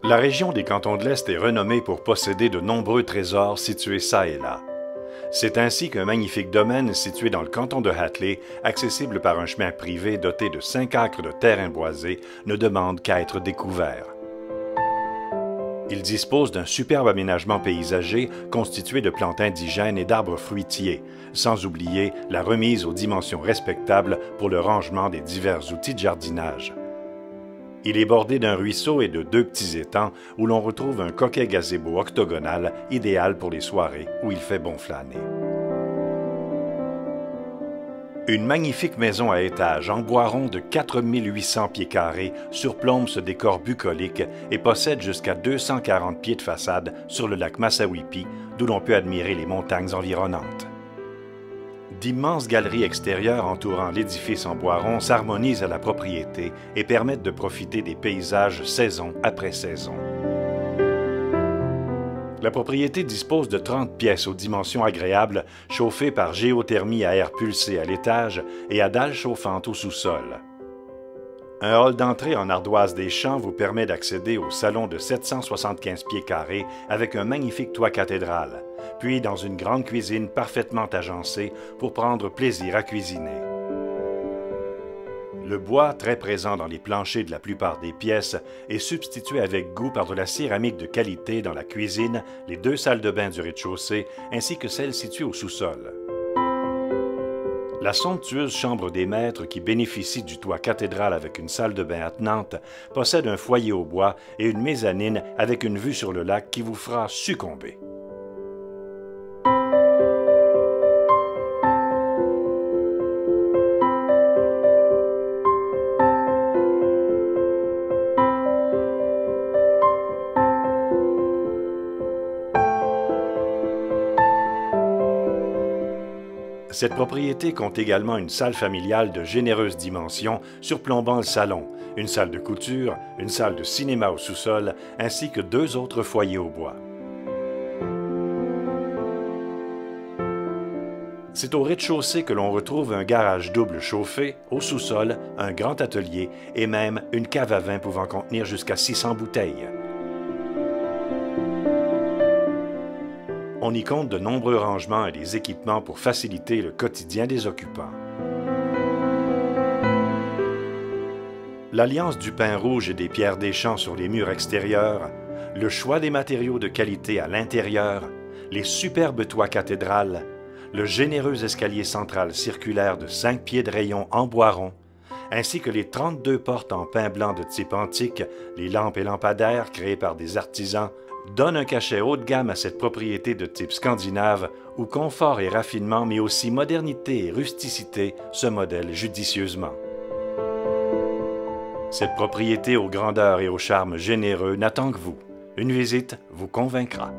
La région des Cantons de l'Est est renommée pour posséder de nombreux trésors situés çà et là. C'est ainsi qu'un magnifique domaine situé dans le canton de Hatley, accessible par un chemin privé doté de 5 acres de terrain boisé, ne demande qu'à être découvert. Il dispose d'un superbe aménagement paysager constitué de plantes indigènes et d'arbres fruitiers, sans oublier la remise aux dimensions respectables pour le rangement des divers outils de jardinage. Il est bordé d'un ruisseau et de 2 petits étangs où l'on retrouve un coquet gazebo octogonal idéal pour les soirées où il fait bon flâner. Une magnifique maison à étage en bois rond de 4800 pieds carrés surplombe ce décor bucolique et possède jusqu'à 240 pieds de façade sur le lac Massawippi, d'où l'on peut admirer les montagnes environnantes. D'immenses galeries extérieures entourant l'édifice en bois rond s'harmonisent à la propriété et permettent de profiter des paysages saison après saison. La propriété dispose de 30 pièces aux dimensions agréables, chauffées par géothermie à air pulsé à l'étage et à dalles chauffantes au sous-sol. Un hall d'entrée en ardoise des champs vous permet d'accéder au salon de 775 pieds carrés avec un magnifique toit cathédrale, puis dans une grande cuisine parfaitement agencée pour prendre plaisir à cuisiner. Le bois, très présent dans les planchers de la plupart des pièces, est substitué avec goût par de la céramique de qualité dans la cuisine, les 2 salles de bain du rez-de-chaussée, ainsi que celle située au sous-sol. La somptueuse chambre des maîtres, qui bénéficie du toit cathédral avec une salle de bain attenante, possède un foyer au bois et une mezzanine avec une vue sur le lac qui vous fera succomber. Cette propriété compte également une salle familiale de généreuses dimensions surplombant le salon, une salle de couture, une salle de cinéma au sous-sol, ainsi que 2 autres foyers au bois. C'est au rez-de-chaussée que l'on retrouve un garage double chauffé, au sous-sol, un grand atelier et même une cave à vin pouvant contenir jusqu'à 600 bouteilles. On y compte de nombreux rangements et des équipements pour faciliter le quotidien des occupants. L'alliance du pain rouge et des pierres des champs sur les murs extérieurs, le choix des matériaux de qualité à l'intérieur, les superbes toits cathédrales, le généreux escalier central circulaire de 5 pieds de rayon en bois rond, ainsi que les 32 portes en pin blanc de type antique, les lampes et lampadaires créés par des artisans, donne un cachet haut de gamme à cette propriété de type scandinave où confort et raffinement, mais aussi modernité et rusticité se modèlent judicieusement. Cette propriété aux grandeurs et au charme généreux n'attend que vous. Une visite vous convaincra.